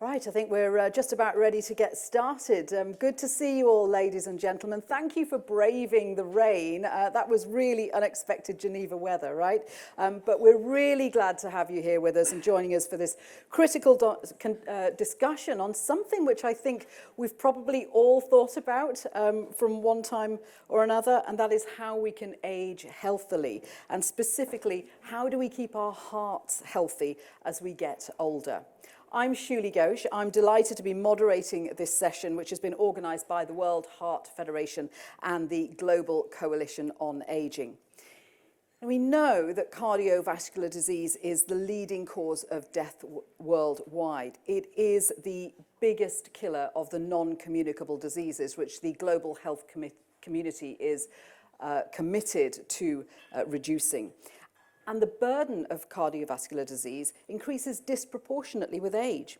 Right, I think we're just about ready to get started. Good to see you all, ladies and gentlemen. Thank you for braving the rain. That was really unexpected Geneva weather, right? But we're really glad to have you here with us and joining us for this critical discussion on something which I think we've probably all thought about from one time or another, and that is how we can age healthily. And specifically, how do we keep our hearts healthy as we get older? I'm Shuli Ghosh. I'm delighted to be moderating this session, which has been organised by the World Heart Federation and the Global Coalition on Ageing. And we know that cardiovascular disease is the leading cause of death worldwide. It is the biggest killer of the non-communicable diseases, which the global health community is committed to reducing. And the burden of cardiovascular disease increases disproportionately with age.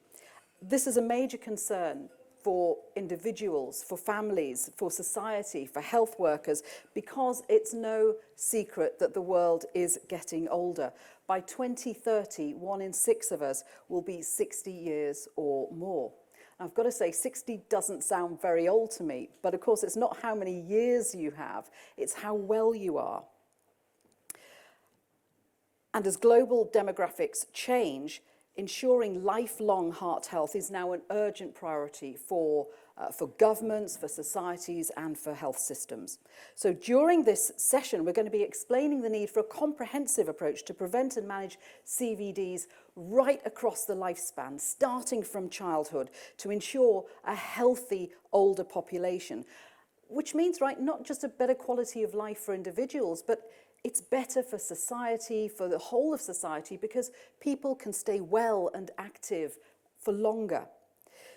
This is a major concern for individuals, for families, for society, for health workers, because it's no secret that the world is getting older. By 2030, 1 in 6 of us will be 60 years or more. I've got to say, 60 doesn't sound very old to me, but of course it's not how many years you have, it's how well you are. And as global demographics change, ensuring lifelong heart health is now an urgent priority for governments, for societies, and for health systems. So during this session, we're going to be explaining the need for a comprehensive approach to prevent and manage CVDs right across the lifespan, starting from childhood, to ensure a healthy older population, which means, right, not just a better quality of life for individuals, but it's better for society, for the whole of society, because people can stay well and active for longer.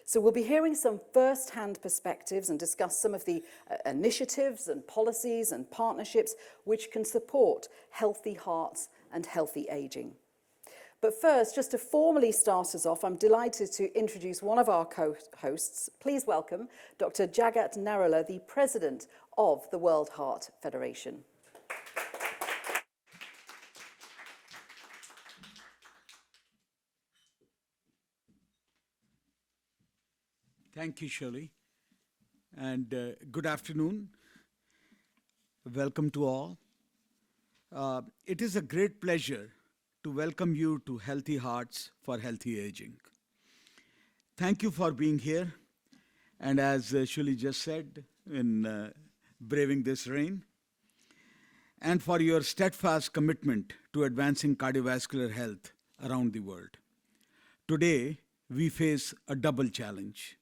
So we'll be hearing some first-hand perspectives and discuss some of the initiatives and policies and partnerships which can support healthy hearts and healthy ageing. But first, just to formally start us off, I'm delighted to introduce one of our co-hosts. Please welcome Dr. Jagat Narula, the President of the World Heart Federation. Thank you, Shirley, and good afternoon. Welcome to all. It is a great pleasure to welcome you to Healthy Hearts for Healthy Aging. Thank you for being here, and as Shirley just said, in braving this rain, and for your steadfast commitment to advancing cardiovascular health around the world. Today, we face a double challenge.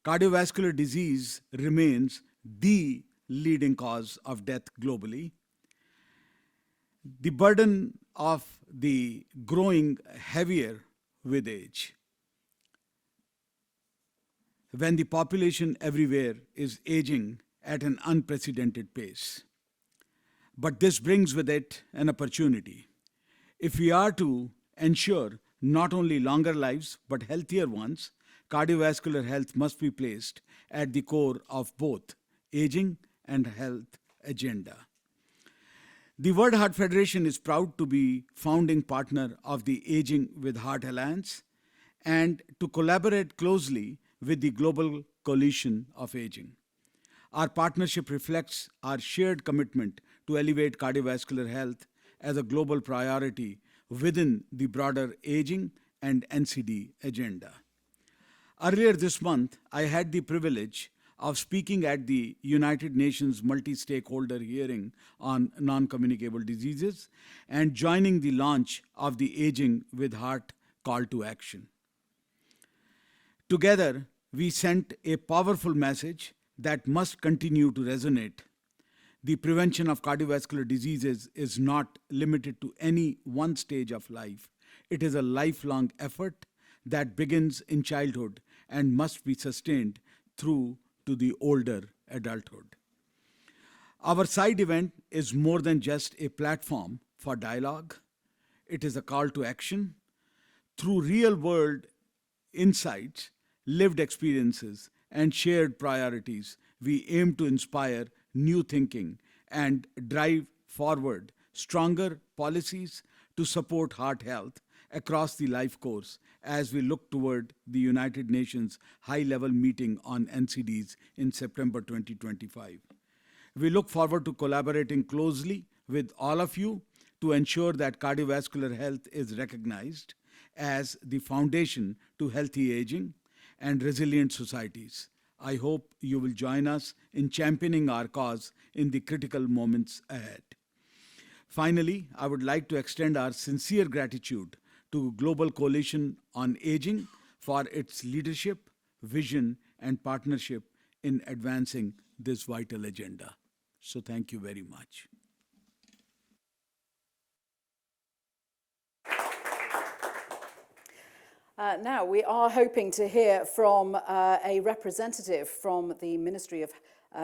Cardiovascular disease remains the leading cause of death globally. The burden of the growing heavier with age. When the population everywhere is aging at an unprecedented pace. But this brings with it an opportunity. If we are to ensure not only longer lives but healthier ones, cardiovascular health must be placed at the core of both aging and health agenda. The World Heart Federation is proud to be founding partner of the Aging with Heart Alliance and to collaborate closely with the Global Coalition of Aging. Our partnership reflects our shared commitment to elevate cardiovascular health as a global priority within the broader aging and NCD agenda. Earlier this month, I had the privilege of speaking at the United Nations multi-stakeholder hearing on non-communicable diseases and joining the launch of the Aging with Heart call to action. Together, we sent a powerful message that must continue to resonate. The prevention of cardiovascular diseases is not limited to any one stage of life. It is a lifelong effort that begins in childhood and must be sustained through to the older adulthood. Our side event is more than just a platform for dialogue. It is a call to action. Through real-world insights, lived experiences, and shared priorities, we aim to inspire new thinking and drive forward stronger policies to support heart health across the life course as we look toward the United Nations high-level meeting on NCDs in September 2025. We look forward to collaborating closely with all of you to ensure that cardiovascular health is recognized as the foundation to healthy aging and resilient societies. I hope you will join us in championing our cause in the critical moments ahead. Finally, I would like to extend our sincere gratitude to Global Coalition on Aging for its leadership, vision, and partnership in advancing this vital agenda. So thank you very much. Now, we are hoping to hear from a representative from the Ministry of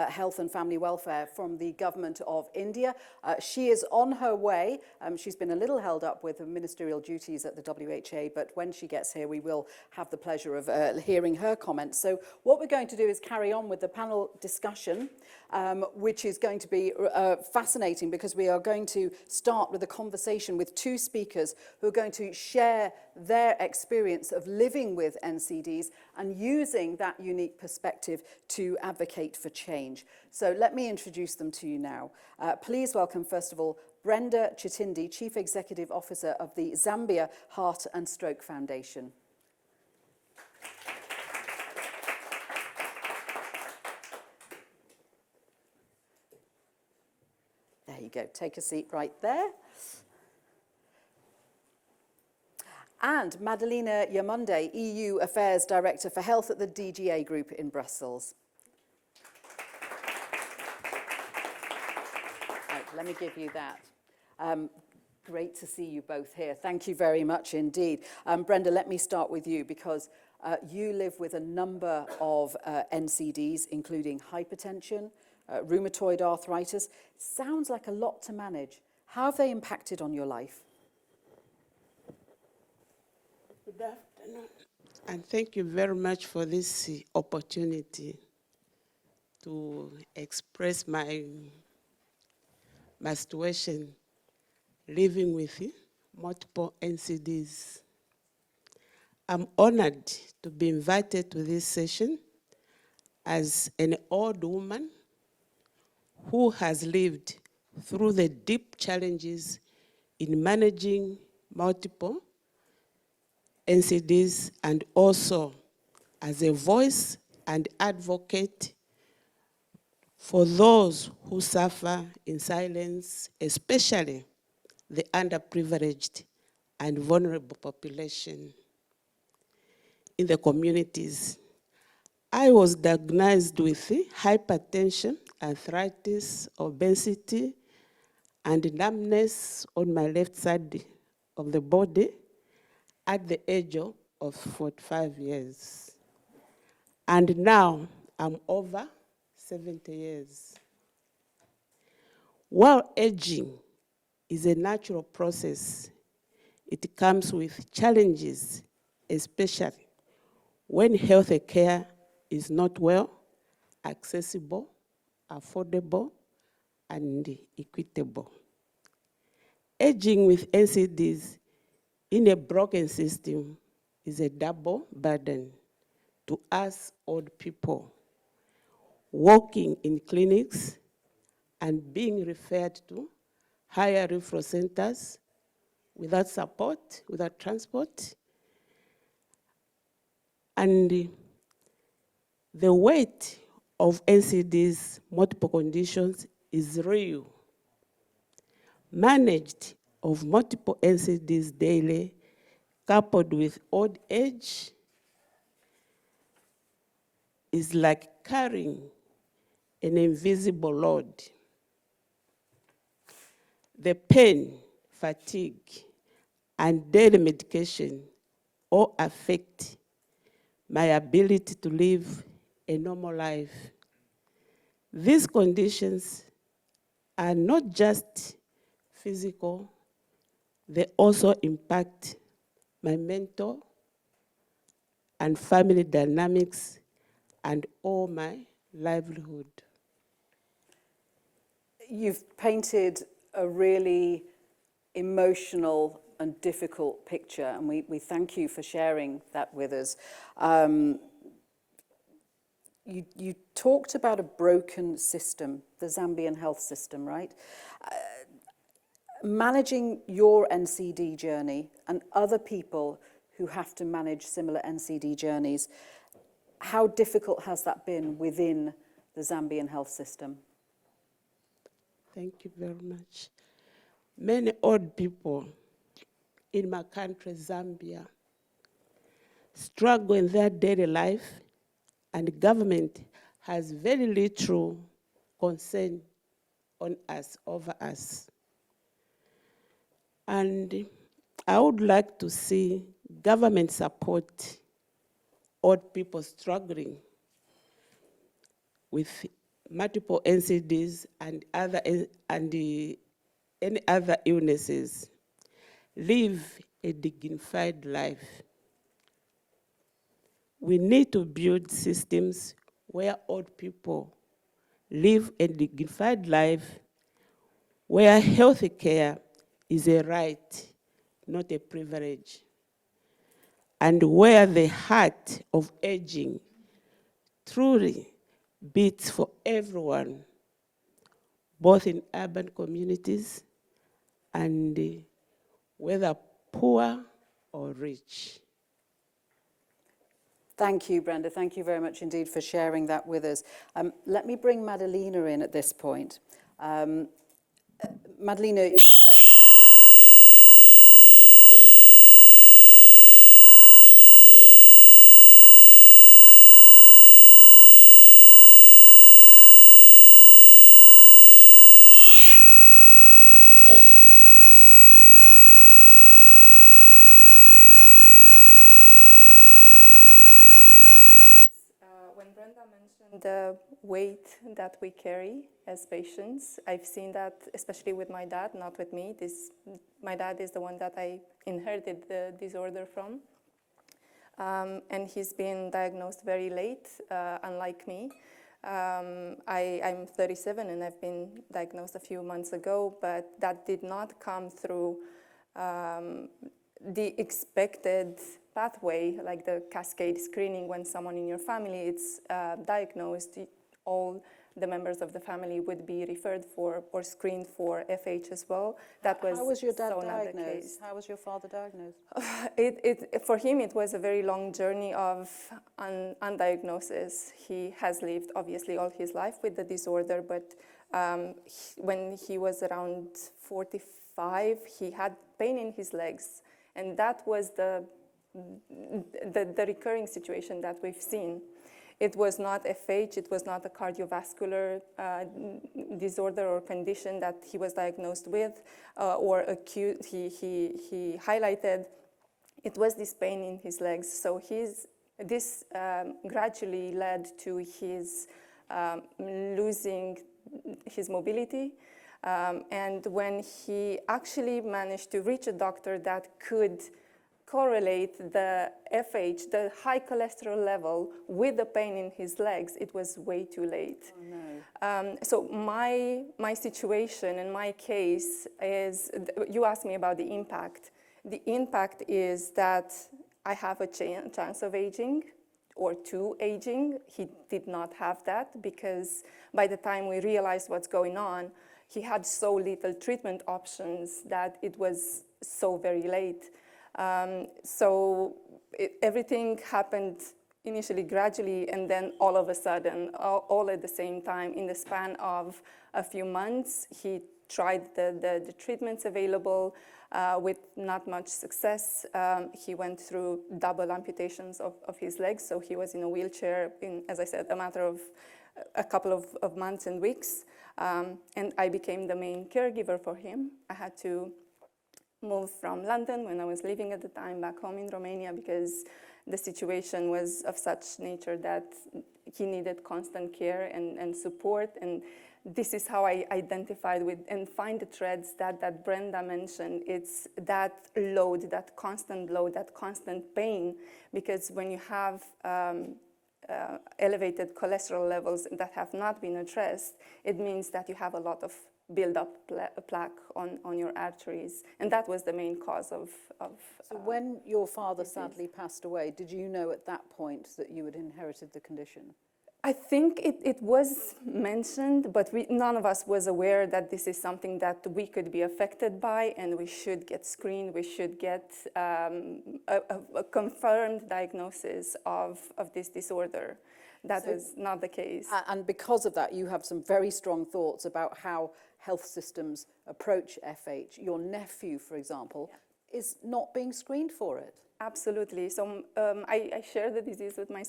Health and Family Welfare from the Government of India. She is on her way. She's been a little held up with ministerial duties at the WHA, but when she gets here, we will have the pleasure of hearing her comments. So what we're going to do is carry on with the panel discussion, which is going to be fascinating because we are going to start with a conversation with two speakers who are going to share their experience of living with NCDs and using that unique perspective to advocate for change. So let me introduce them to you now. Please welcome, first of all, Brenda Chitindi, Chief Executive Officer of the Zambia Heart and Stroke Foundation. There you go, take a seat right there. And Madalena Yamunde, EU Affairs Director for Health at the DGA Group in Brussels. Right, let me give you that. Great to see you both here. Thank you very much indeed. Brenda, let me start with you because you live with a number of NCDs, including hypertension, rheumatoid arthritis. Sounds like a lot to manage. How have they impacted on your life? Good afternoon, and thank you very much for this opportunity to express my situation living with multiple NCDs. I'm honored to be invited to this session as an old woman who has lived through the deep challenges in managing multiple NCDs and also as a voice and advocate for those who suffer in silence, especially the underprivileged and vulnerable population in the communities. I was diagnosed with hypertension, arthritis, obesity, and numbness on my left side of the body at the age of 45 years. And now I'm over 70 years. While aging is a natural process, it comes with challenges, especially when health care is not well, accessible, affordable, and equitable. Aging with NCDs in a broken system is a double burden to us old people, working in clinics and being referred to higher referral centers without support, without transport. And the weight of NCDs, multiple conditions, is real. Managed of multiple NCDs daily, coupled with old age, is like carrying an invisible load. The pain, fatigue, and daily medication all affect my ability to live a normal life. These conditions are not just physical, they also impact my mental and family dynamics and all my livelihood. You've painted a really emotional and difficult picture, and we thank you for sharing that with us. You talked about a broken system, the Zambian health system, right? Managing your NCD journey and other people who have to manage similar NCD journeys, how difficult has that been within the Zambian health system? Thank you very much. Many old people in my country, Zambia, struggle in their daily life, and the government has very little concern on us, over us. And I would like to see government support old people struggling with multiple NCDs and any other illnesses live a dignified life. We need to build systems where old people live a dignified life, where health care is a right, not a privilege, and where the heart of aging truly beats for everyone, both in urban communities and whether poor or rich. Thank you, Brenda. Thank you very much indeed for sharing that with us. Let me bring Madalena in at this point. Madalena, you've only recently been diagnosed with familial hypercholesterolemia, FH, so that's increased lipid disorder with a risk factor. Explain what this means for you. When Brenda mentioned the weight that we carry as patients, I've seen that especially with my dad, not with me. My dad is the one that I inherited the disorder from. And he's been diagnosed very late, unlike me. I'm 37 and I've been diagnosed a few months ago, but that did not come through the expected pathway, like the cascade screening. When someone in your family is diagnosed, all the members of the family would be referred for or screened for FH as well. That was How was your dad so not the diagnosed? case. How was your father diagnosed? For him, it was a very long journey of undiagnosis. He has lived, obviously, all his life with the disorder, but when he was around 45, he had pain in his legs, and that was the recurring situation that we've seen. It was not FH, it was not a cardiovascular disorder or condition that he was diagnosed with, or acute, he highlighted. It was this pain in his legs. So this gradually led to his losing his mobility. And when he actually managed to reach a doctor that could correlate the FH, the high cholesterol level, with the pain in his legs, it was way too late. Oh, no. So my situation and my case is, you asked me about the impact. The impact is that I have a chance of aging or to aging. He did not have that because by the time we realized what's going on, he had so little treatment options that it was so very late. Everything happened initially gradually, and then all of a sudden, all at the same time, in the span of a few months, he tried the treatments available with not much success. He went through double amputations of his legs, so he was in a wheelchair in, as I said, a matter of a couple of months and weeks. And I became the main caregiver for him. I had to move from London when I was living at the time back home in Romania because the situation was of such nature that he needed constant care and support. And this is how I identified with and find the threads that Brenda mentioned. It's that load, that constant pain, because when you have elevated cholesterol levels that have not been addressed, it means that you have a lot of build up a plaque on your arteries. And that was the main cause of So when your father disease. sadly passed away, did you know at that point that you had inherited the condition? I think it was mentioned, but none of us was aware that this is something that we could be affected by, and we should get screened, we should get a confirmed diagnosis of this disorder. That was not the case. And because of that, you have some very strong thoughts about how health systems approach FH. Your nephew, for example, is not being screened for it. Absolutely. So I share the disease with my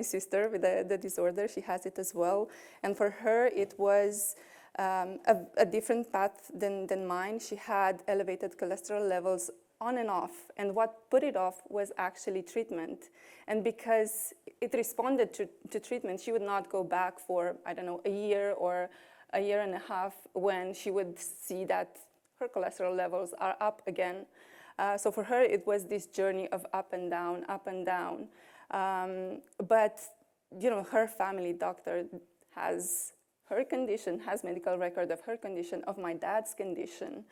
sister with the disorder. She has it as well. And for her, it was a different path than mine. She had elevated cholesterol levels on and off. And what put it off was actually treatment. And because it responded to treatment, she would not go back for, I don't know, a year or a year and a half when she would see that her cholesterol levels are up again. So for her, it was this journey of up and down, up and down. But, you know, her family doctor has her condition, has medical record of her condition, of my dad's condition.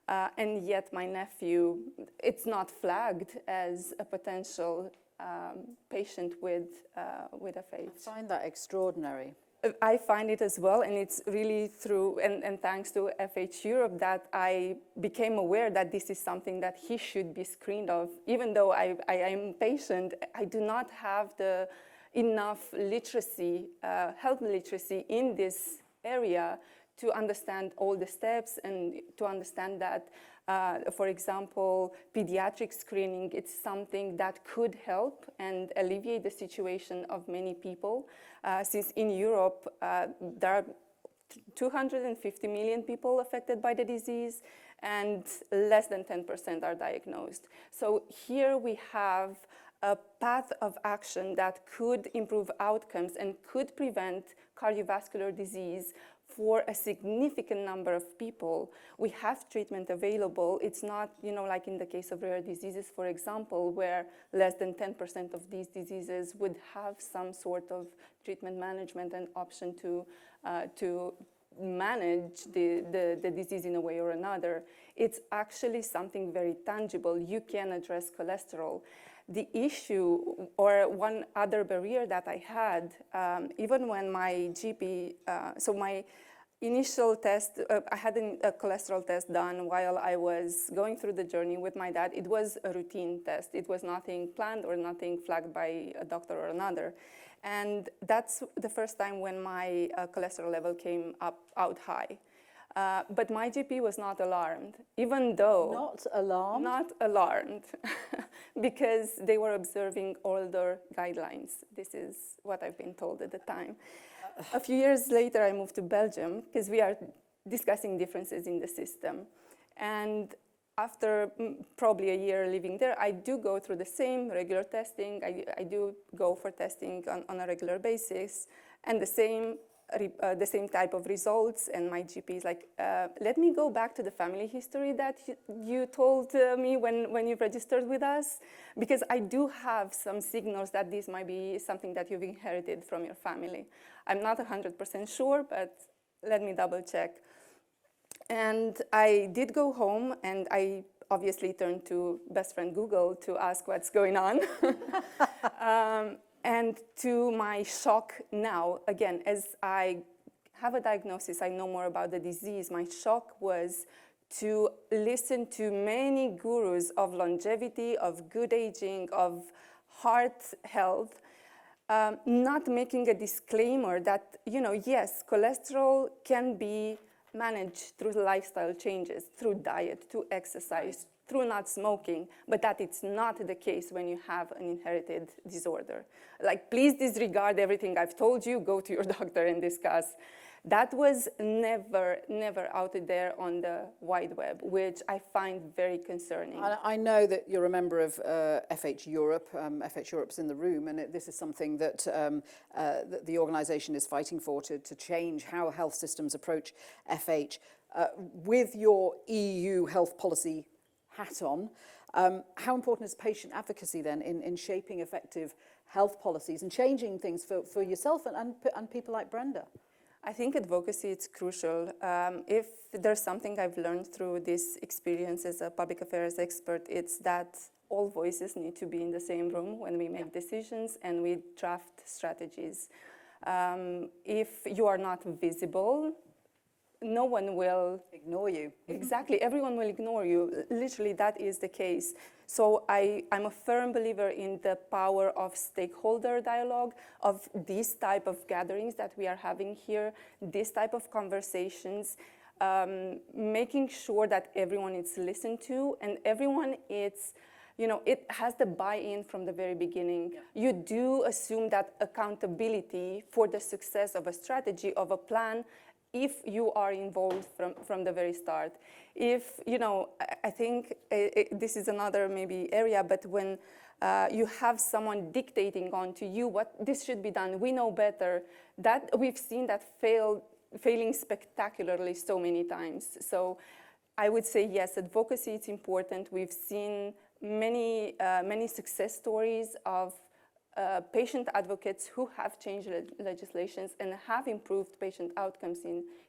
And yet my nephew, it's not flagged as a potential patient with FH. I find that extraordinary. I find it as well, and it's really through, and thanks to FH Europe, that I became aware that this is something that he should be screened of. Even though I am patient, I do not have the enough literacy, health literacy in this area to understand all the steps and to understand that, for example, pediatric screening, it's something that could help and alleviate the situation of many people. Since in Europe, there are 250 million people affected by the disease, and less than 10% are diagnosed. So here we have a path of action that could improve outcomes and could prevent cardiovascular disease for a significant number of people. We have treatment available. It's not, you know, like in the case of rare diseases, for example, where less than 10% of these diseases would have some sort of treatment management and option to manage the disease in a way or another. It's actually something very tangible. You can address cholesterol. The issue, or one other barrier that I had, even when my GP, so my initial test, I had a cholesterol test done while I was going through the journey with my dad. It was a routine test. It was nothing planned or nothing flagged by a doctor or another. And that's the first time when my cholesterol level came out high. But my GP was not alarmed, even though... Not alarmed? Not alarmed, because they were observing older guidelines. This is what I've been told at the time. A few years later, I moved to Belgium, because we are discussing differences in the system. And after probably a year living there, I do go through the same regular testing. I do go for testing on a regular basis, and the same type of results, and my GP is like, let me go back to the family history that you told me when you registered with us, because I do have some signals that this might be something that you've inherited from your family. I'm not 100% sure, but let me double check. And I did go home, and I obviously turned to best friend Google to ask what's going on. And to my shock now, again, as I have a diagnosis, I know more about the disease, my shock was to listen to many gurus of longevity, of good aging, of heart health, not making a disclaimer that, you know, yes, cholesterol can be managed through lifestyle changes, through diet, through exercise, through not smoking, but that it's not the case when you have an inherited disorder. Like, please disregard everything I've told you, go to your doctor and discuss. That was never out there on the wide web, which I find very concerning. I know that you're a member of FH Europe. FH Europe's in the room, and this is something that the organisation is fighting for, to change how health systems approach FH. With your EU health policy hat on, how important is patient advocacy then in shaping effective health policies and changing things for yourself and people like Brenda? I think advocacy is crucial. If there's something I've learned through this experience as a public affairs expert, it's that all voices need to be in the same room when we make decisions and we draft strategies. If you are not visible, no one will Ignore you. Exactly, everyone will ignore you. Literally, that is the case. So I'm a firm believer in the power of stakeholder dialogue, of these type of gatherings that we are having here, this type of conversations, making sure that everyone is listened to and everyone is, it has the buy-in from the very beginning. Yeah. You do assume that accountability for the success of a strategy, of a plan, if you are involved from the very start. If, I think this is another maybe area, but when you have someone dictating onto you what this should be done, we know better, that we've seen that failing spectacularly so many times. So I would say yes, advocacy is important. We've seen many success stories of patient advocates who have changed legislations and have improved patient outcomes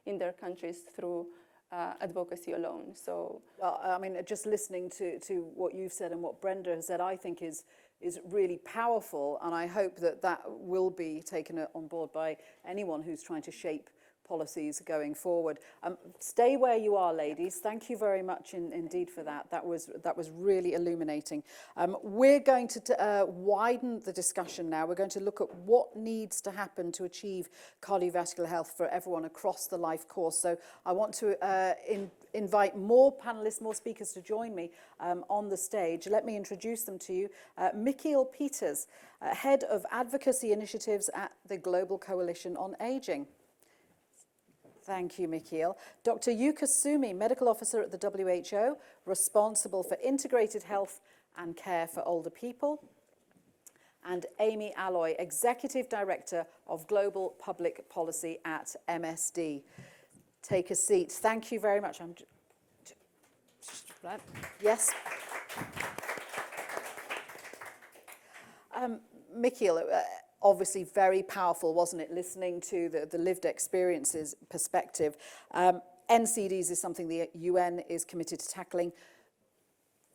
in their countries through advocacy alone. So, well, I mean, just listening to what you've said and what Brenda has said, I think is really powerful, and I hope that will be taken on board by anyone who's trying to shape policies going forward. Stay where you are, ladies. Thank you very much indeed for that. That was really illuminating. We're going to widen the discussion now. We're going to look at what needs to happen to achieve cardiovascular health for everyone across the life course. So I want to invite more panelists, more speakers to join me on the stage. Let me introduce them to you. Michiel Peters, Head of Advocacy Initiatives at the Global Coalition on Aging. Thank you, Michiel. Dr. Yuka Sumi, Medical Officer at the WHO, responsible for integrated health and care for older people. And Amy Alloy, Executive Director of Global Public Policy at MSD. Take a seat. Thank you very much. Yes. Michiel, obviously very powerful, wasn't it, listening to the lived experiences perspective. NCDs is something the UN is committed to tackling.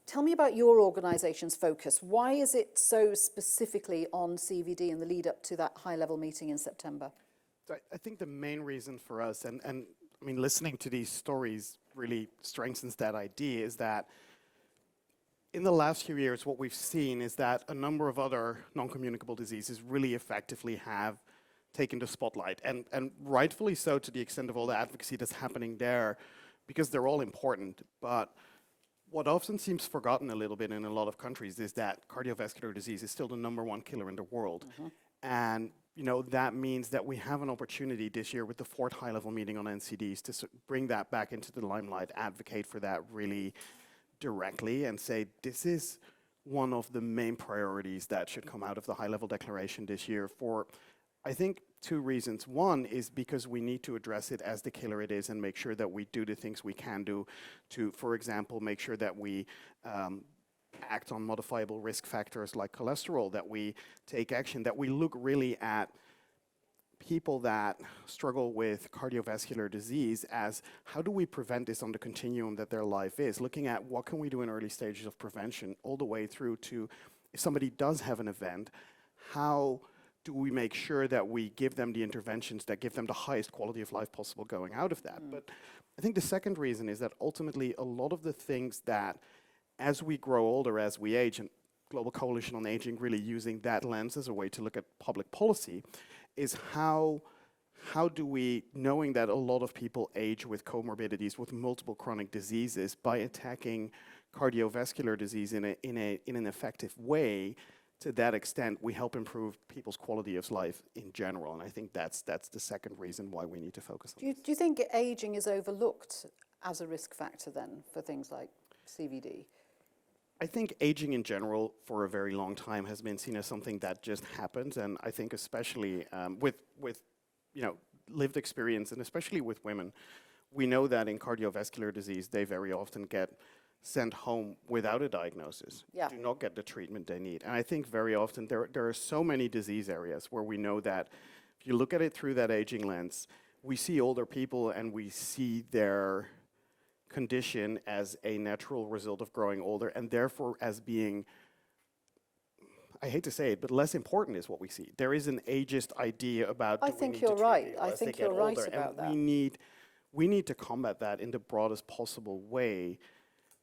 Tell me about your organisation's focus. Why is it so specifically on CVD in the lead up to that high-level meeting in September? So I think the main reason for us, and I mean, listening to these stories really strengthens that idea, is that in the last few years, what we've seen is that a number of other non-communicable diseases really effectively have taken the spotlight, and rightfully so, to the extent of all the advocacy that's happening there, because they're all important. But what often seems forgotten a little bit in a lot of countries is that cardiovascular disease is still the #1 killer in the world. Mm-hmm. And that means that we have an opportunity this year with the 4th high-level meeting on NCDs to bring that back into the limelight, advocate for that really directly, and say this is one of the main priorities that should come out of the high-level declaration this year for, I think, 2 reasons. One is because we need to address it as the killer it is and make sure that we do the things we can do to, for example, make sure that we act on modifiable risk factors like cholesterol, that we take action, that we look really at people that struggle with cardiovascular disease as how do we prevent this on the continuum that their life is, looking at what can we do in early stages of prevention all the way through to if somebody does have an event, how do we make sure that we give them the interventions that give them the highest quality of life possible going out of that. But I think the second reason is that ultimately a lot of the things that as we grow older, as we age, and Global Coalition on Aging really using that lens as a way to look at public policy, is how do we, knowing that a lot of people age with comorbidities, with multiple chronic diseases, by attacking cardiovascular disease in an effective way, to that extent, we help improve people's quality of life in general. And I think that's the second reason why we need to focus on this. Do you think aging is overlooked as a risk factor then for things like CVD? I think aging in general for a very long time has been seen as something that just happens, and I think especially with lived experience, and especially with women, we know that in cardiovascular disease they very often get sent home without a diagnosis, do not get the treatment they need. And I think very often there are so many disease areas where we know that if you look at it through that aging lens, we see older people and we see their condition as a natural result of growing older, and therefore as being, I hate to say it, but less important is what we see. There is an ageist idea about I do we think need you're to treat right. people I as they think get you're right older, about and that. we need to combat that in the broadest possible way,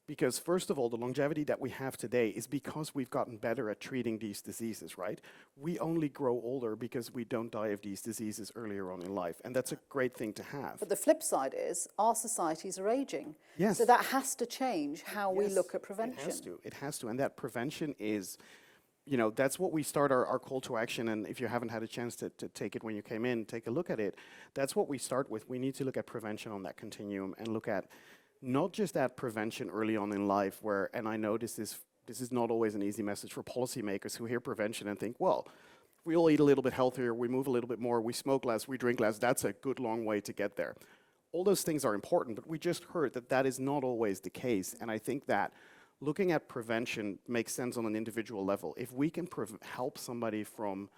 because first of all, the longevity that we have today is because we've gotten better at treating these diseases, right? We only grow older because we don't die of these diseases earlier on in life, and that's a great thing to have. But the flip side is our societies are aging. Yes. So that has to change how we Yes, look at prevention. It has to, and that prevention is, you know, that's what we start our call to action, and if you haven't had a chance to take it when you came in, take a look at it. That's what we start with. We need to look at prevention on that continuum and look at not just that prevention early on in life where, and I know this is not always an easy message for policymakers who hear prevention and think, well, we all eat a little bit healthier, we move a little bit more, we smoke less, we drink less, that's a good long way to get there. All those things are important, but we just heard that that is not always the case, and I think that looking at prevention makes sense on an individual level. If we can help somebody from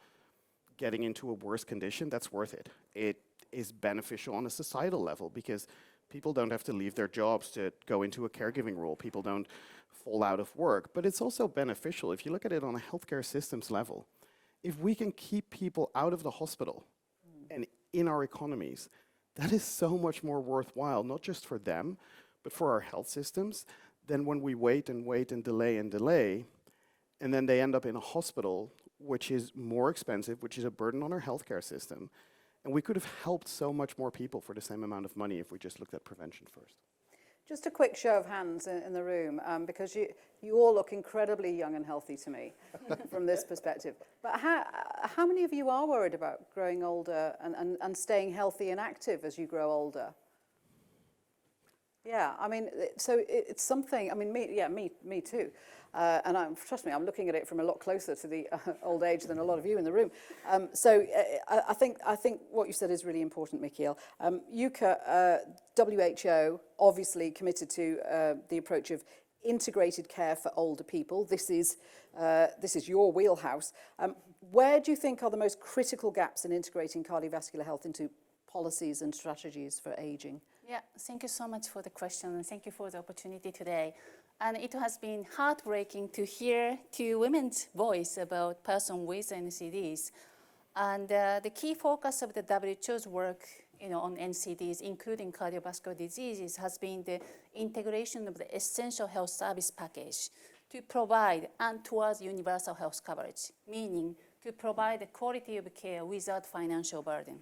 getting into a worse condition, that's worth it. It is beneficial on a societal level because people don't have to leave their jobs to go into a caregiving role. People don't fall out of work. But it's also beneficial if you look at it on a healthcare systems level. If we can keep people out of the hospital and in our economies, that is so much more worthwhile, not just for them, but for our health systems, than when we wait and wait and delay, and then they end up in a hospital, which is more expensive, which is a burden on our healthcare system. And we could have helped so much more people for the same amount of money if we just looked at prevention first. Just a quick show of hands in the room, because you all look incredibly young and healthy to me from this perspective. But how many of you are worried about growing older and staying healthy and active as you grow older? Yeah, I mean, so it's something, I mean, me too. And trust me, I'm looking at it from a lot closer to the old age than a lot of you in the room. I think what you said is really important, Michiel. WHO obviously committed to the approach of integrated care for older people. This is your wheelhouse. Where do you think are the most critical gaps in integrating cardiovascular health into policies and strategies for aging? Yeah, thank you so much for the question, and thank you for the opportunity today. And it has been heartbreaking to hear two women's voice about person with NCDs. And the key focus of the WHO's work, on NCDs, including cardiovascular diseases, has been the integration of the essential health service package to provide and towards universal health coverage, meaning to provide the quality of care without financial burden.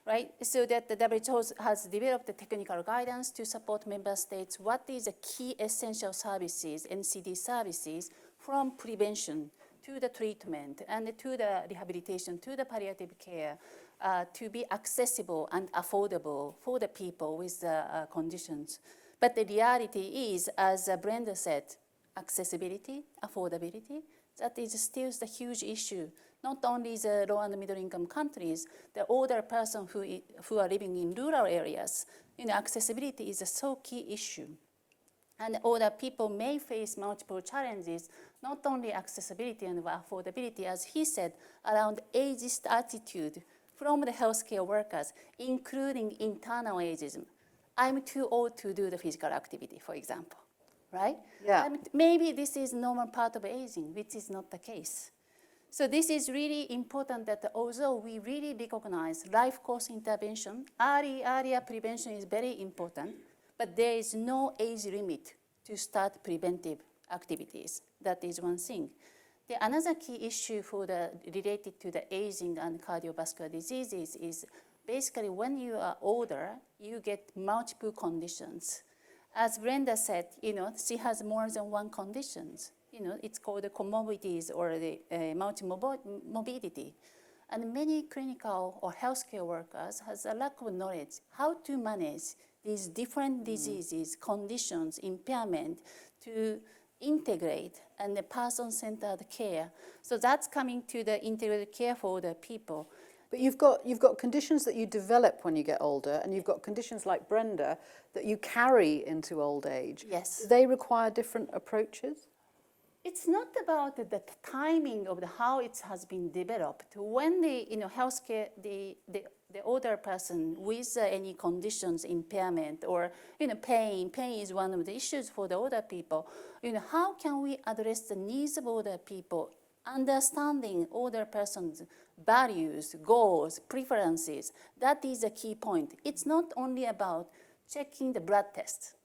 Right, so that the WHO has developed the technical guidance to support member states what is the key essential services, NCD services, from prevention to the treatment and to the rehabilitation to the palliative care to be accessible and affordable for the people with the conditions. But the reality is, as Brenda said, accessibility, affordability, that is still the huge issue. Not only the low and middle income countries, the older person who are living in rural areas, accessibility is a so key issue. And older people may face multiple challenges, not only accessibility and affordability, as he said, around ageist attitude from the healthcare workers, including internal ageism. I'm too old to do the physical activity, for example, right? Yeah. And maybe this is normal part of aging, which is not the case. So this is really important that although we really recognize life course intervention, earlier prevention is very important, but there is no age limit to start preventive activities. That is one thing. Another key issue related to the aging and cardiovascular diseases is basically when you are older, you get multiple conditions. As Brenda said, she has more than one condition. It's called the comorbidities or the multimorbidity. And many clinical or healthcare workers has a lack of knowledge how to manage these different diseases, conditions, impairment to integrate and the person-centered care. So that's coming to the integrated care for the people. But you've got conditions that you develop when you get older, and you've got conditions like Brenda that you carry into old age. Yes. Do they require different approaches? It's not about the timing of how it has been developed. When the healthcare, the older person with any conditions, impairment or pain is one of the issues for the older people. How can we address the needs of older people, understanding older person's values, goals, preferences? That is a key point. It's not only about checking the blood test.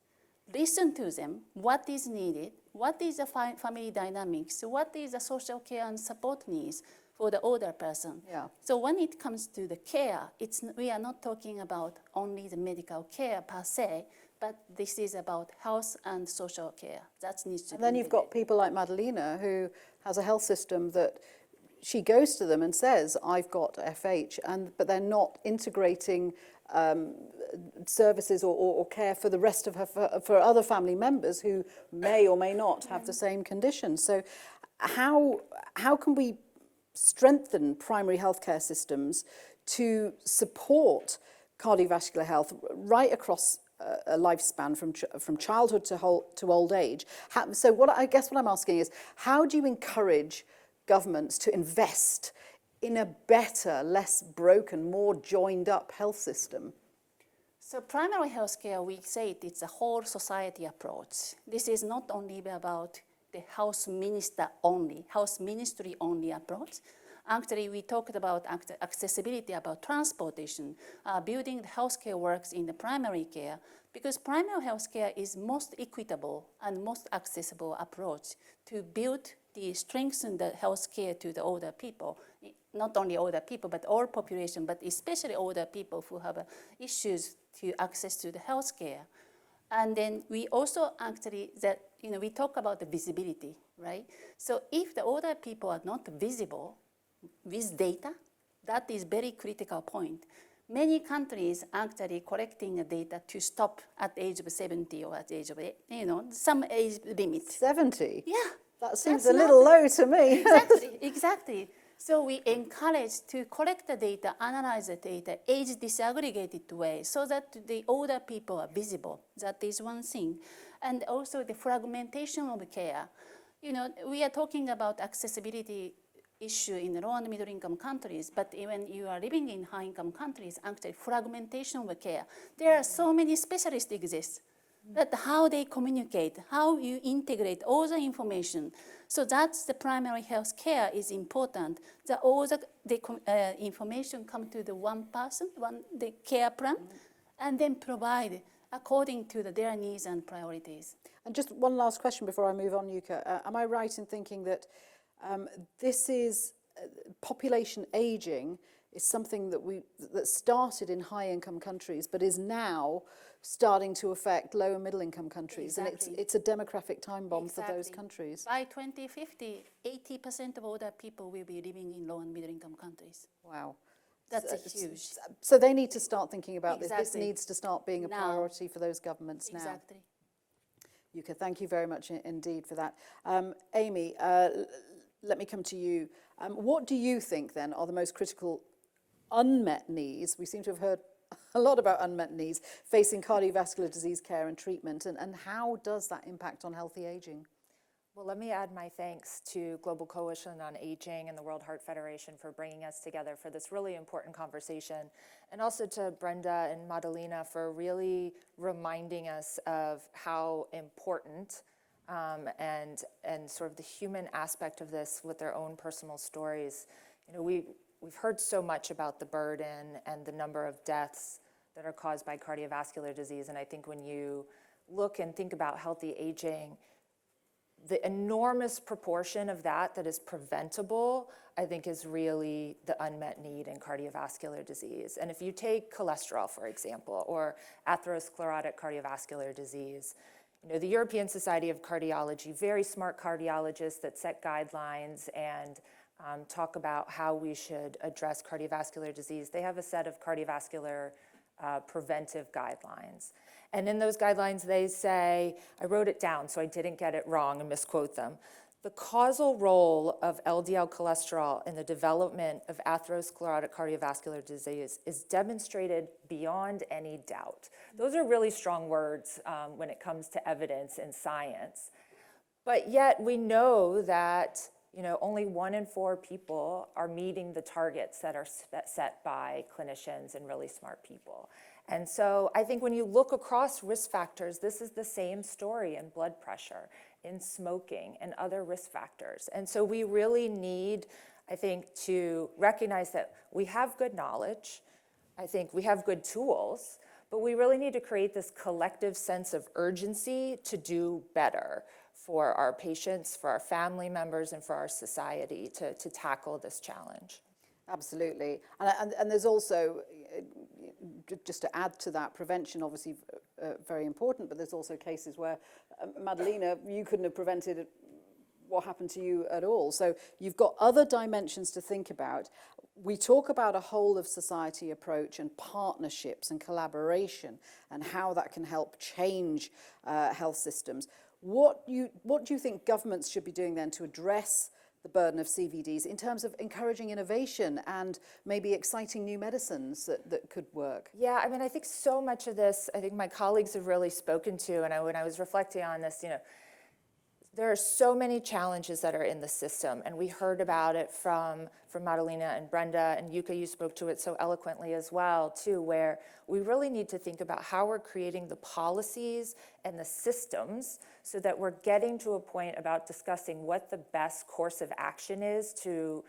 Listen to them, what is needed, what is the family dynamics, what is the social care and support needs for the older person. Yeah. So when it comes to the care, we are not talking about only the medical care per se, but this is about health and social care. That needs to be And then you've got integrated. people like Madalena who has a health system that she goes to them and says, I've got FH, but they're not integrating services or care for the rest of her, for other family members who may or may not have the same condition. So how can we strengthen primary healthcare systems to support cardiovascular health right across a lifespan from childhood to old age? So what I'm asking is, how do you encourage governments to invest in a better, less broken, more joined up health system? So primary health care, we say it's a whole society approach. This is not only about the health ministry only approach. Actually, we talked about accessibility, about transportation, building the healthcare works in the primary care, because primary health care is most equitable and most accessible approach to strengthen the health care to the older people. Not only older people, but all population, but especially older people who have issues to access to the health care. And then we also actually, we talk about the visibility, right? So if the older people are not visible with data, that is very critical point. Many countries actually collecting the data to stop at the age of 70 or at the age of, some age limit. 70? Yeah. That seems That's a little low to me. Exactly. So we encourage to collect the data, analyze the data, age disaggregated way, so that the older people are visible. That is one thing. And also the fragmentation of care. We are talking about accessibility issue in low and middle income countries, but when you are living in high income countries, actually fragmentation of care. There are so many specialists exist. But how they communicate, how you integrate all the information. So that's the primary health care is important. That all the information come to the one person, the care plan, and then provide according to their needs and priorities. And just one last question before I move on, Yuka. Am I right in thinking that this is population aging is something that started in high-income countries, but is now starting to affect low and middle-income countries, Exactly. and it's a demographic time bomb for those Exactly. countries. By 2050, 80% of older people will be living in low and middle-income countries. Wow. That's huge. So they need to start thinking about this. This Exactly. needs to start being a Now. priority for those governments now. Exactly. Yuka, thank you very much indeed for that. Amy, let me come to you. What do you think then are the most critical unmet needs? We seem to have heard a lot about unmet needs facing cardiovascular disease care and treatment, and how does that impact on healthy aging? Well, let me add my thanks to Global Coalition on Aging and the World Heart Federation for bringing us together for this really important conversation, and also to Brenda and Madalena for really reminding us of how important and sort of the human aspect of this with their own personal stories. We've heard so much about the burden and the number of deaths that are caused by cardiovascular disease, and I think when you look and think about healthy aging, the enormous proportion of that is preventable, I think, is really the unmet need in cardiovascular disease. And if you take cholesterol, for example, or atherosclerotic cardiovascular disease, the European Society of Cardiology, very smart cardiologists that set guidelines and talk about how we should address cardiovascular disease. They have a set of cardiovascular preventive guidelines. And in those guidelines, they say, I wrote it down so I didn't get it wrong and misquote them. The causal role of LDL cholesterol in the development of atherosclerotic cardiovascular disease is demonstrated beyond any doubt. Those are really strong words when it comes to evidence and science. But yet we know that only 1 in 4 people are meeting the targets that are set by clinicians and really smart people. And so I think when you look across risk factors, this is the same story in blood pressure, in smoking, and other risk factors. And so we really need, I think, to recognize that we have good knowledge. I think we have good tools, but we really need to create this collective sense of urgency to do better for our patients, for our family members, and for our society to tackle this challenge. Absolutely. And there's also, just to add to that, prevention obviously very important, but there's also cases where, Madalena, you couldn't have prevented what happened to you at all. So you've got other dimensions to think about. We talk about a whole of society approach and partnerships and collaboration and how that can help change health systems. What do you think governments should be doing then to address the burden of CVDs in terms of encouraging innovation and maybe exciting new medicines that could work? Yeah, I mean, I think so much of this, I think my colleagues have really spoken to, and when I was reflecting on this, there are so many challenges that are in the system, and we heard about it from Madalena and Brenda, and Yuka, you spoke to it so eloquently as well, too, where we really need to think about how we're creating the policies and the systems so that we're getting to a point about discussing what the best course of action is to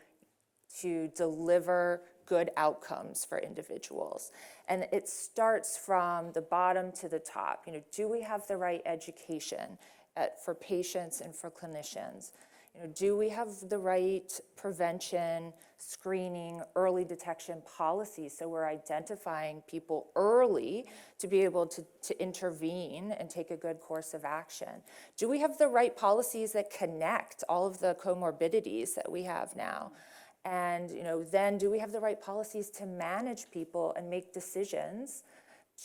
deliver good outcomes for individuals. And it starts from the bottom to the top. Do we have the right education for patients and for clinicians? Do we have the right prevention, screening, early detection policies so we're identifying people early to be able to intervene and take a good course of action? Do we have the right policies that connect all of the comorbidities that we have now? And then do we have the right policies to manage people and make decisions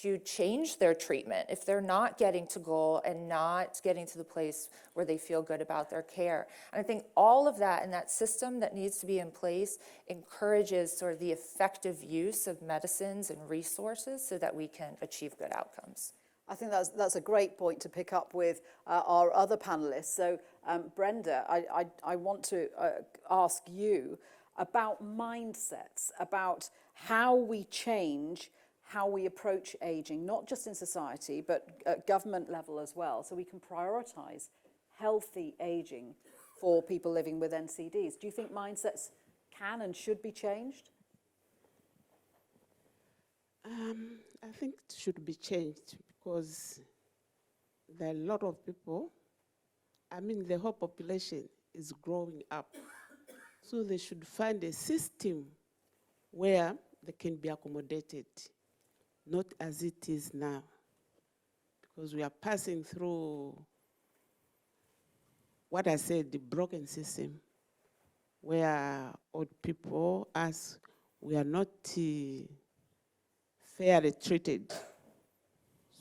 to change their treatment if they're not getting to goal and not getting to the place where they feel good about their care? And I think all of that and that system that needs to be in place encourages sort of the effective use of medicines and resources so that we can achieve good outcomes. I think that's a great point to pick up with our other panelists. So Brenda, I want to ask you about mindsets, about how we change how we approach aging, not just in society, but at government level as well, so we can prioritize healthy aging for people living with NCDs. Do you think mindsets can and should be changed? I think it should be changed because there are a lot of people, the whole population is growing up. So they should find a system where they can be accommodated, not as it is now, because we are passing through what I said, the broken system, where old people, us, we are not fairly treated.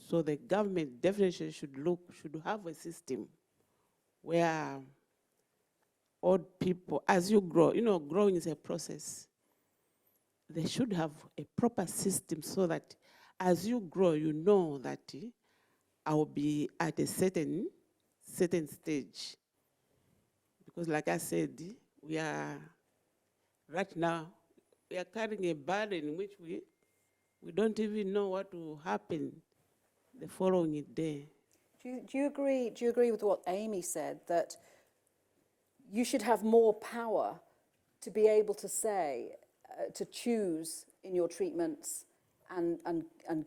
So the government definitely should have a system where old people, as you grow, growing is a process. They should have a proper system so that as you grow, you know that I will be at a certain stage. Because like I said, right now, we are carrying a burden in which we don't even know what will happen the following day. Do you agree with what Amy said, that you should have more power to be able to say, to choose in your treatments and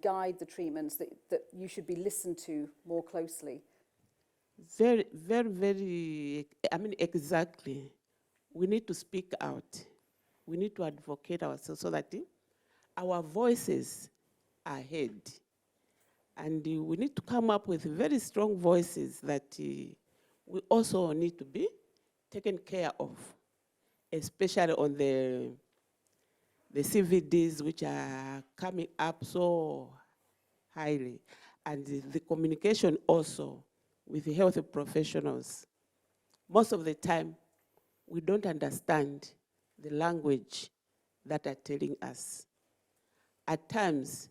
guide the treatments that you should be listened to more closely? Very, very, very, exactly. We need to speak out. We need to advocate ourselves so that our voices are heard. And we need to come up with very strong voices that we also need to be taken care of, especially on the CVDs, which are coming up so highly, and the communication also with the health professionals. Most of the time, we don't understand the language that are telling us. At times,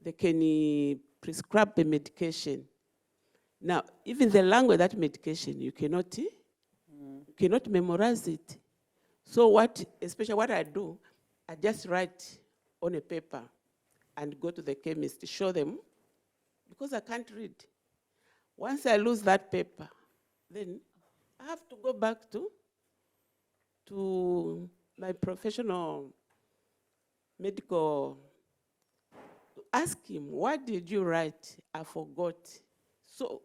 they can prescribe the medication, Now, even the language, that medication, you cannot memorize it. So especially what I do, I just write on a paper and go to the chemist to show them, because I can't read. Once I lose that paper, then I have to go back to my professional medical, to ask him, what did you write? I forgot. So,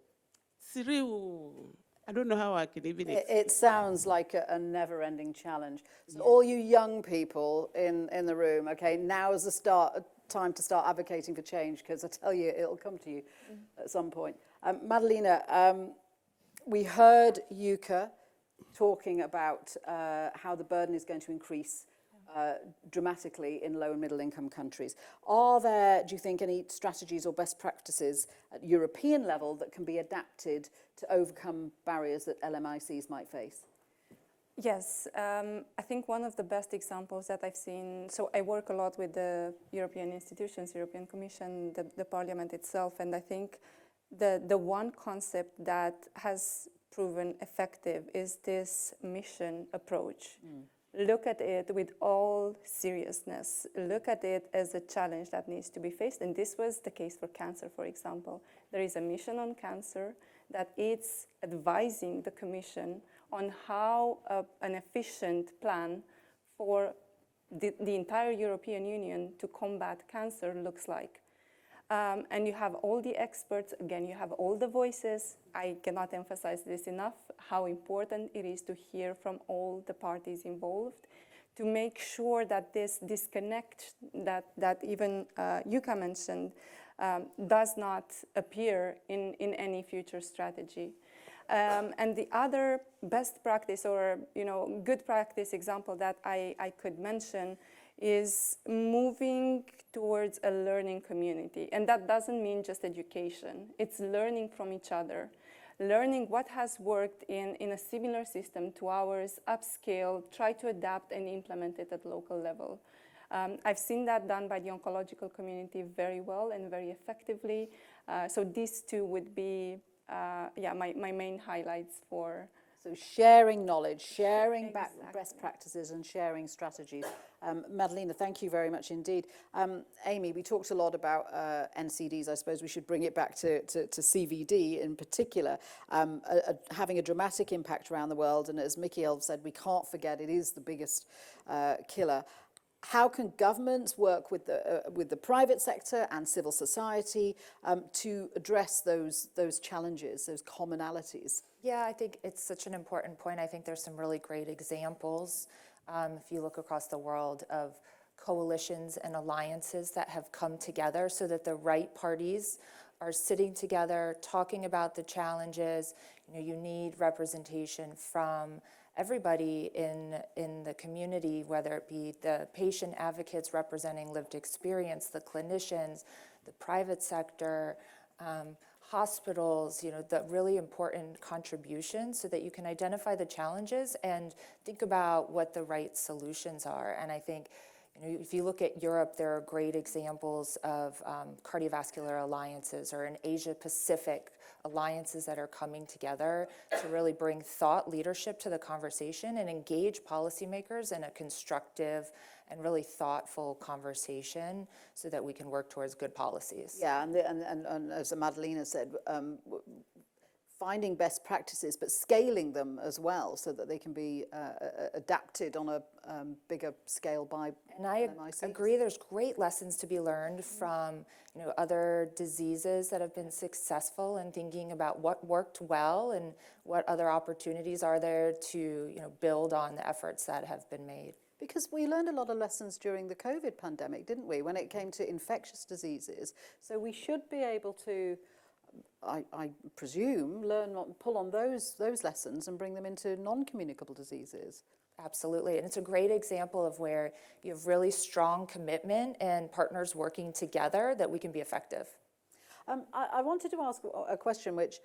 Cyril, I don't know how I can even It sounds like a never-ending challenge. So all you young people in the room, okay, now is the time to start advocating for change, because I tell you, it'll come to you at some point. Madalena, we heard Yuka talking about how the burden is going to increase dramatically in low and middle income countries. Are there, do you think, any strategies or best practices at European level that can be adapted to overcome barriers that LMICs might face? Yes, I think one of the best examples that I've seen, so I work a lot with the European institutions, European Commission, the Parliament itself, and I think the one concept that has proven effective is this mission approach. Look at it with all seriousness. Look at it as a challenge that needs to be faced. And this was the case for cancer, for example. There is a mission on cancer that it's advising the Commission on how an efficient plan for the entire European Union to combat cancer looks like. And you have all the experts, again, you have all the voices. I cannot emphasize this enough, how important it is to hear from all the parties involved to make sure that this disconnect that even Yuka mentioned does not appear in any future strategy. And the other best practice or good practice example that I could mention is moving towards a learning community. And that doesn't mean just education. It's learning from each other, learning what has worked in a similar system to ours, upscale, try to adapt and implement it at local level. I've seen that done by the oncological community very well and very effectively. So these two would be my main highlights for. So sharing knowledge, sharing best practices and sharing strategies. Madalena, thank you very much indeed. Amy, we talked a lot about NCDs. I suppose we should bring it back to CVD in particular, having a dramatic impact around the world. And as Mikhail said, we can't forget it is the biggest killer. How can governments work with the private sector and civil society to address those challenges, those commonalities? Yeah, I think it's such an important point. I think there's some really great examples, if you look across the world, of coalitions and alliances that have come together so that the right parties are sitting together, talking about the challenges. You need representation from everybody in the community, whether it be the patient advocates representing lived experience, the clinicians, the private sector, hospitals, the really important contributions so that you can identify the challenges and think about what the right solutions are. And I think, if you look at Europe, there are great examples of cardiovascular alliances, or in Asia Pacific, alliances that are coming together to really bring thought leadership to the conversation and engage policymakers in a constructive and really thoughtful conversation so that we can work towards good policies. Yeah, and as Madalena said, finding best practices, but scaling them as well so that they can be adapted on a bigger scale by And I agree, there's great lessons to be learned from other diseases that have been successful, and thinking about what worked well and what other opportunities are there to build on the efforts that have been made. Because we learned a lot of lessons during the COVID pandemic, didn't we, when it came to infectious diseases. So we should be able to, I presume, pull on those lessons and bring them into non-communicable diseases. Absolutely, and it's a great example of where you have really strong commitment and partners working together that we can be effective. I wanted to ask a question which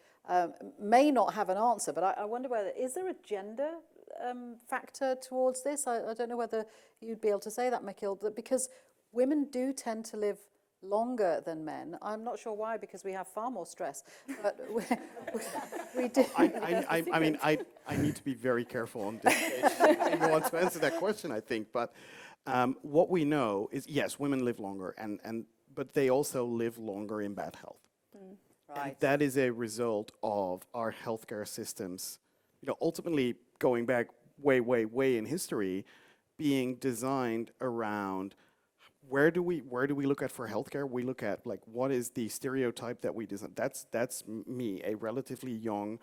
may not have an answer, but I wonder whether, is there a gender factor towards this? I don't know whether you'd be able to say that, Mikhail, but because women do tend to live longer than men. I'm not sure why, because we have far more stress, but we do. I mean, I need to be very careful on this stage. I want to answer that question, I think. But what we know is, yes, women live longer, but they also live longer in bad health. Right. And that is a result of our healthcare systems, ultimately going back way, way, way in history, being designed around where do we look at for healthcare? We look at what is the stereotype that we design. That's me, a relatively young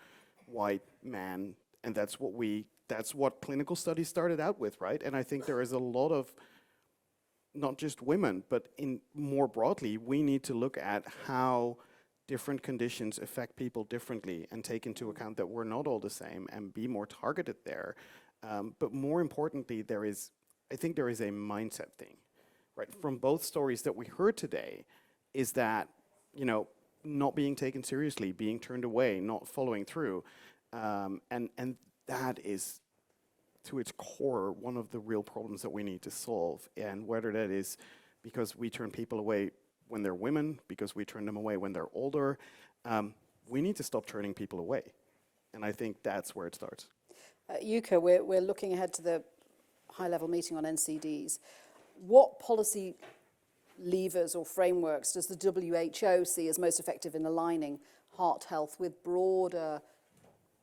white man, and that's what clinical studies started out with, right? And I think there is a lot of, not just women, but more broadly, we need to look at how different conditions affect people differently and take into account that we're not all the same and be more targeted there. But more importantly, I think there is a mindset thing, right? From both stories that we heard today, is that, not being taken seriously, being turned away, not following through. And that is, to its core, one of the real problems that we need to solve. And whether that is because we turn people away when they're women, because we turn them away when they're older, we need to stop turning people away. And I think that's where it starts. Yuka, we're looking ahead to the high-level meeting on NCDs. What policy levers or frameworks does the WHO see as most effective in aligning heart health with broader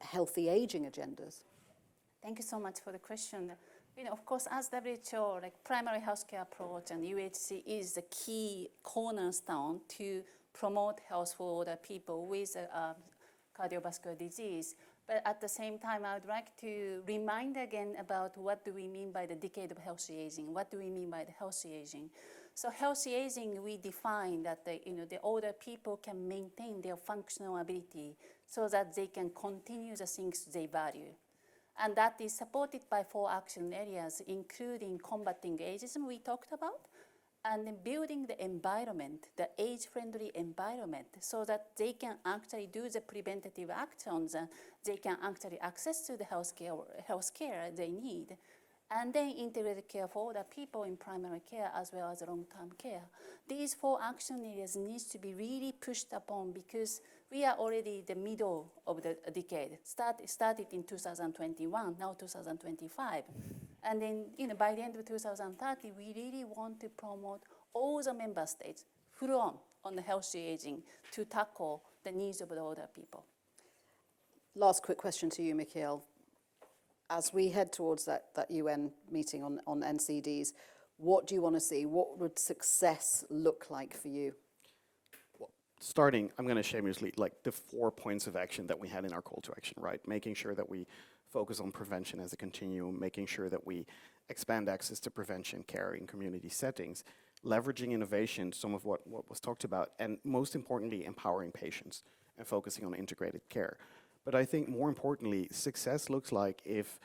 healthy aging agendas? Thank you so much for the question. Of course, as WHO, primary healthcare approach and UHC is the key cornerstone to promote health for older people with cardiovascular disease. But at the same time, I would like to remind again about what do we mean by the decade of healthy aging? What do we mean by the healthy aging? So healthy aging, we define that the older people can maintain their functional ability so that they can continue the things they value. And that is supported by 4 action areas, including combating ageism we talked about, and then building the environment, the age-friendly environment, so that they can actually do the preventative actions, they can actually access to the healthcare they need, and then integrated care for older people in primary care as well as long-term care. These 4 action areas needs to be really pushed upon because we are already the middle of the decade. Started in 2021, now 2025. And then, by the end of 2030, we really want to promote all the member states full on the healthy aging to tackle the needs of the older people. Last quick question to you, Mikhail. As we head towards that UN meeting on NCDs, what do you want to see? What would success look like for you? Well, I'm going to shamelessly, the 4 points of action that we had in our call to action, right? Making sure that we focus on prevention as a continuum, making sure that we expand access to prevention care in community settings, leveraging innovation, some of what was talked about, and most importantly, empowering patients and focusing on integrated care. But I think more importantly, success looks like if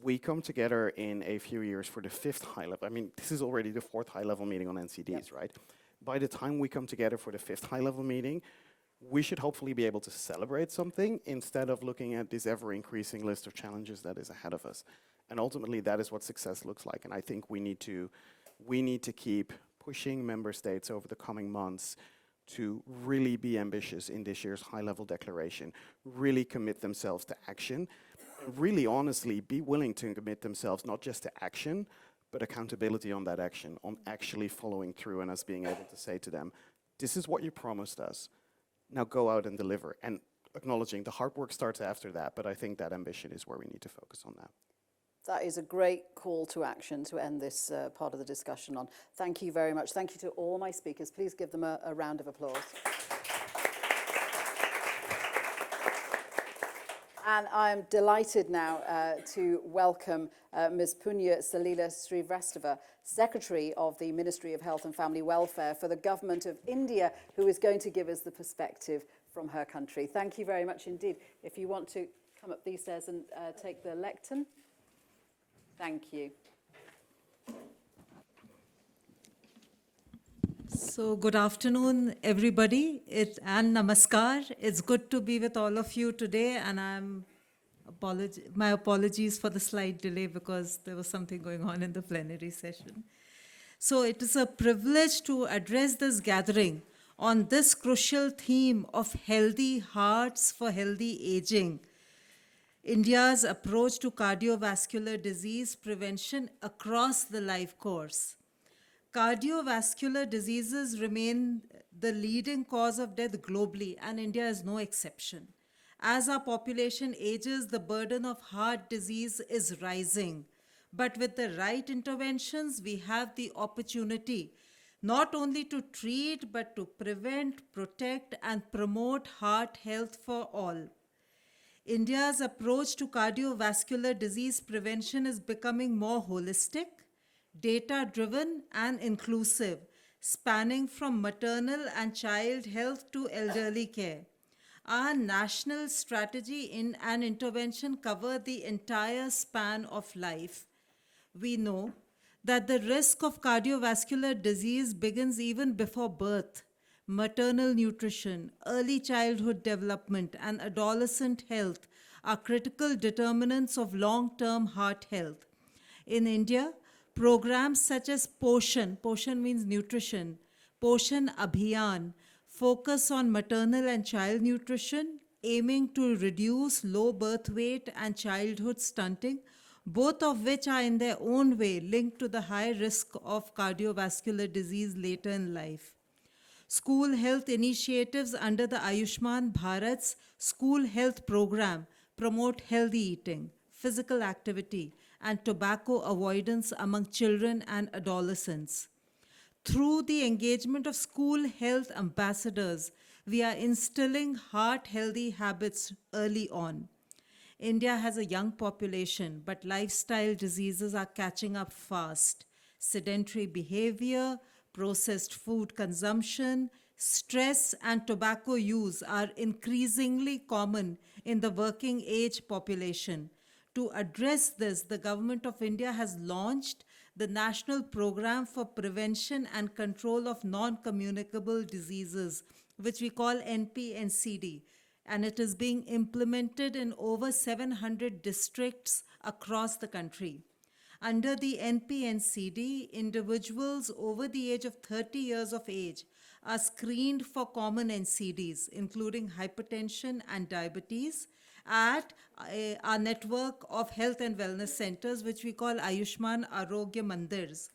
we come together in a few years for the 5th high level. I mean, this is already the 4th high level meeting on NCDs, right? By the time we come together for the 5th high level meeting, we should hopefully be able to celebrate something instead of looking at this ever increasing list of challenges that is ahead of us. And ultimately, that is what success looks like. And I think we need to keep pushing member states over the coming months to really be ambitious in this year's high-level declaration, really commit themselves to action, and really honestly be willing to commit themselves not just to action, but accountability on that action, on actually following through and us being able to say to them, this is what you promised us, now go out and deliver. And acknowledging the hard work starts after that, but I think that ambition is where we need to focus on that. That is a great call to action to end this part of the discussion on. Thank you very much. Thank you to all my speakers. Please give them a round of applause. And I'm delighted now to welcome Ms. Punya Salila Srivastava, Secretary of the Ministry of Health and Family Welfare for the Government of India, who is going to give us the perspective from her country. Thank you very much indeed. If you want to come up these stairs and take the lectern. Thank you. So good afternoon, everybody. And namaskar. It's good to be with all of you today, and my apologies for the slight delay because there was something going on in the plenary session. So it is a privilege to address this gathering on this crucial theme of healthy hearts for healthy aging. India's approach to cardiovascular disease prevention across the life course. Cardiovascular diseases remain the leading cause of death globally, and India is no exception. As our population ages, the burden of heart disease is rising. But with the right interventions, we have the opportunity not only to treat, but to prevent, protect, and promote heart health for all. India's approach to cardiovascular disease prevention is becoming more holistic, data driven, and inclusive, spanning from maternal and child health to elderly care. Our national strategy and intervention cover the entire span of life. We know that the risk of cardiovascular disease begins even before birth. Maternal nutrition, early childhood development, and adolescent health are critical determinants of long-term heart health. In India, programs such as Poshan means nutrition, Poshan Abhiyan, focus on maternal and child nutrition, aiming to reduce low birth weight and childhood stunting, both of which are in their own way linked to the high risk of cardiovascular disease later in life. School health initiatives under the Ayushman Bharat's School Health Program promote healthy eating, physical activity, and tobacco avoidance among children and adolescents. Through the engagement of school health ambassadors, we are instilling heart-healthy habits early on. India has a young population, but lifestyle diseases are catching up fast. Sedentary behavior, processed food consumption, stress, and tobacco use are increasingly common in the working age population. To address this, the Government of India has launched the National Program for Prevention and Control of Non-Communicable Diseases, which we call NPNCD, and it is being implemented in over 700 districts across the country. Under the NPNCD, individuals over the age of 30 years of age are screened for common NCDs, including hypertension and diabetes, at our network of health and wellness centers, which we call Ayushman Arogya Mandirs.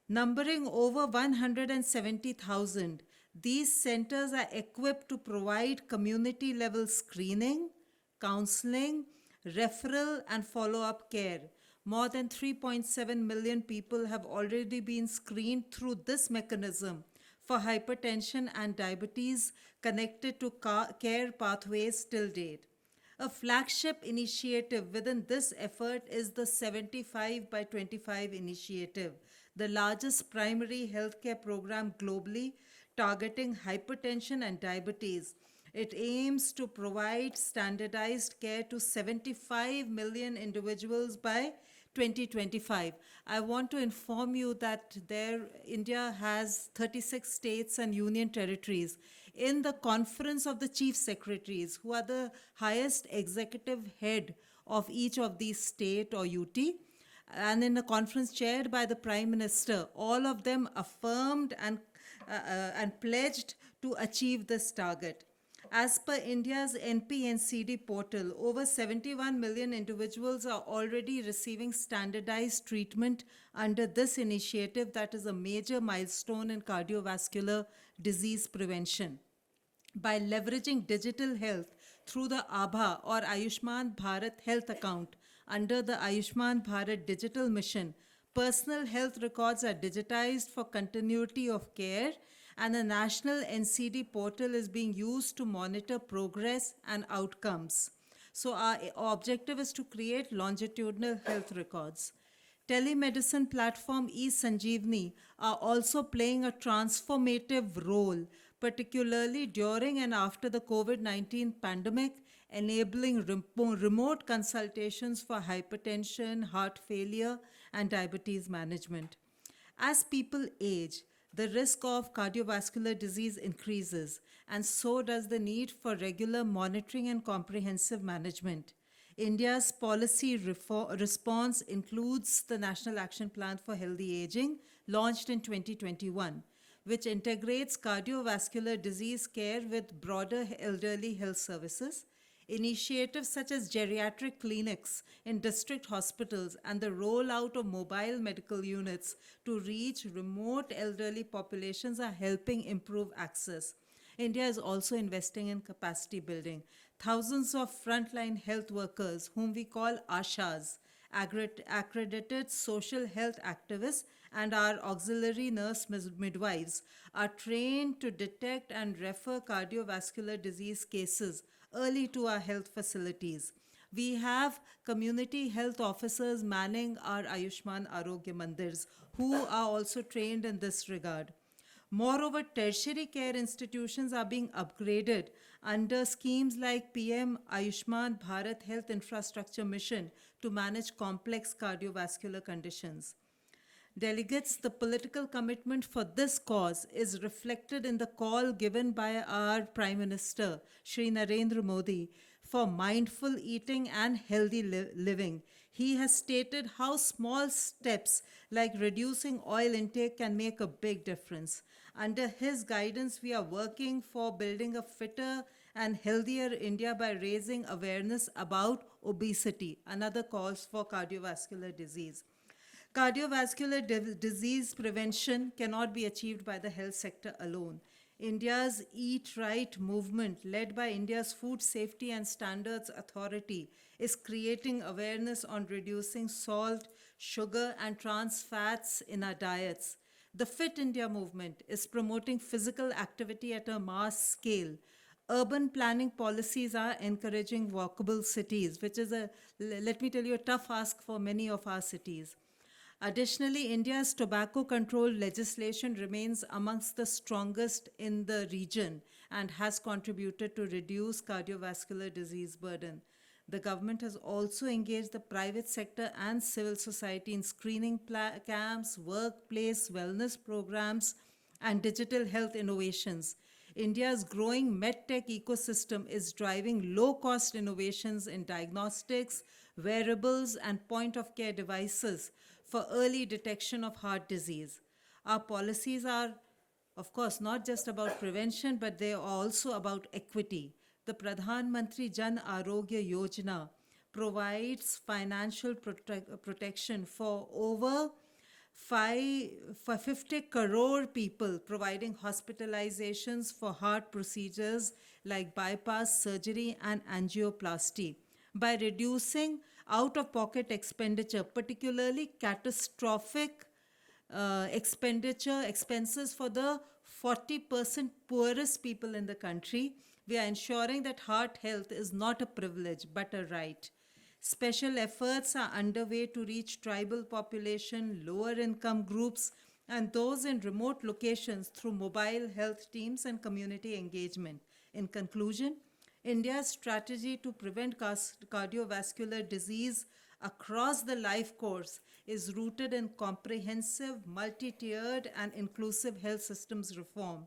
Numbering over 170,000, these centers are equipped to provide community-level screening, counseling, referral, and follow-up care. More than 3.7 million people have already been screened through this mechanism for hypertension and diabetes connected to care pathways till date. A flagship initiative within this effort is the 75 by 25 initiative, the largest primary healthcare program globally targeting hypertension and diabetes. It aims to provide standardized care to 75 million individuals by 2025. I want to inform you that India has 36 states and union territories. In the Conference of the Chief Secretaries, who are the highest executive head of each of these state or UT, and in a conference chaired by the Prime Minister, all of them affirmed and pledged to achieve this target. As per India's NPNCD portal, over 71 million individuals are already receiving standardized treatment under this initiative that is a major milestone in cardiovascular disease prevention. By leveraging digital health through the ABHA or Ayushman Bharat Health Account under the Ayushman Bharat Digital Mission, personal health records are digitized for continuity of care, and a national NCD portal is being used to monitor progress and outcomes. So our objective is to create longitudinal health records. Telemedicine platform eSanjeevani are also playing a transformative role, particularly during and after the COVID-19 pandemic, enabling remote consultations for hypertension, heart failure, and diabetes management. As people age, the risk of cardiovascular disease increases, and so does the need for regular monitoring and comprehensive management. India's policy response includes the National Action Plan for Healthy Aging, launched in 2021, which integrates cardiovascular disease care with broader elderly health services. Initiatives such as geriatric clinics in district hospitals and the rollout of mobile medical units to reach remote elderly populations are helping improve access. India is also investing in capacity building. Thousands of frontline health workers, whom we call ASHAs, accredited social health activists, and our auxiliary nurse midwives, are trained to detect and refer cardiovascular disease cases early to our health facilities. We have community health officers manning our Ayushman Arogya Mandirs, who are also trained in this regard. Moreover, tertiary care institutions are being upgraded under schemes like PM Ayushman Bharat Health Infrastructure Mission to manage complex cardiovascular conditions. Delegates, the political commitment for this cause is reflected in the call given by our Prime Minister, Shri Narendra Modi, for mindful eating and healthy living. He has stated how small steps like reducing oil intake can make a big difference. Under his guidance, we are working for building a fitter and healthier India by raising awareness about obesity, another cause for cardiovascular disease. Cardiovascular disease prevention cannot be achieved by the health sector alone. India's Eat Right movement, led by India's Food Safety and Standards Authority, is creating awareness on reducing salt, sugar, and trans fats in our diets. The Fit India movement is promoting physical activity at a mass scale. Urban planning policies are encouraging walkable cities, which is let me tell you, a tough ask for many of our cities. Additionally, India's tobacco control legislation remains amongst the strongest in the region and has contributed to reduce cardiovascular disease burden. The government has also engaged the private sector and civil society in screening camps, workplace wellness programs, and digital health innovations. India's growing medtech ecosystem is driving low-cost innovations in diagnostics, wearables, and point-of-care devices for early detection of heart disease. Our policies are, of course, not just about prevention, but they are also about equity. The Pradhan Mantri Jan Arogya Yojana provides financial protection for over 50 crore people, providing hospitalizations for heart procedures like bypass surgery and angioplasty. By reducing out-of-pocket expenditure, particularly catastrophic expenses for the 40% poorest people in the country, we are ensuring that heart health is not a privilege but a right. Special efforts are underway to reach tribal population, lower income groups, and those in remote locations through mobile health teams and community engagement. In conclusion, India's strategy to prevent cardiovascular disease across the life course is rooted in comprehensive, multi-tiered, and inclusive health systems reform.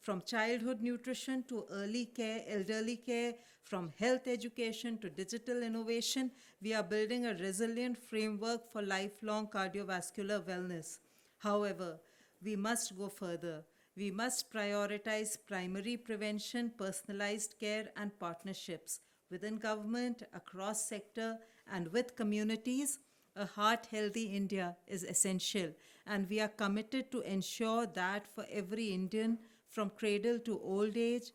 From childhood nutrition to early care, elderly care, from health education to digital innovation, we are building a resilient framework for lifelong cardiovascular wellness. However, we must go further. We must prioritize primary prevention, personalized care, and partnerships within government, across sector, and with communities. A heart-healthy India is essential, and we are committed to ensure that for every Indian, from cradle to old age,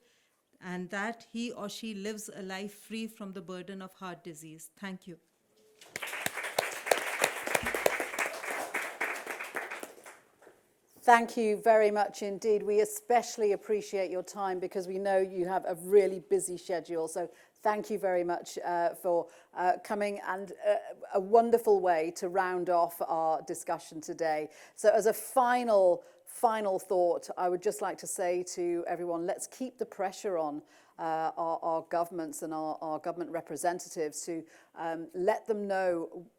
and that he or she lives a life free from the burden of heart disease. Thank you. Thank you very much indeed. We especially appreciate your time because we know you have a really busy schedule. So thank you very much for coming, and a wonderful way to round off our discussion today. So as a final thought, I would just like to say to everyone, let's keep the pressure on our governments and our government representatives to let them know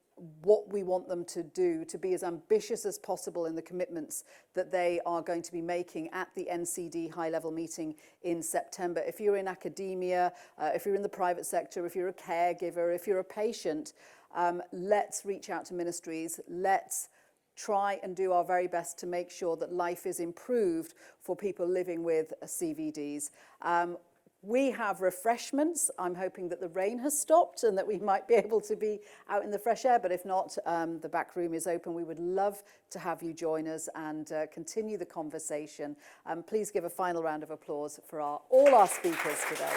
what we want them to do to be as ambitious as possible in the commitments that they are going to be making at the NCD high-level meeting in September. If you're in academia, if you're in the private sector, if you're a caregiver, if you're a patient, let's reach out to ministries. Let's try and do our very best to make sure that life is improved for people living with CVDs. We have refreshments. I'm hoping that the rain has stopped and that we might be able to be out in the fresh air, but if not, the back room is open. We would love to have you join us and continue the conversation. Please give a final round of applause for all our speakers today.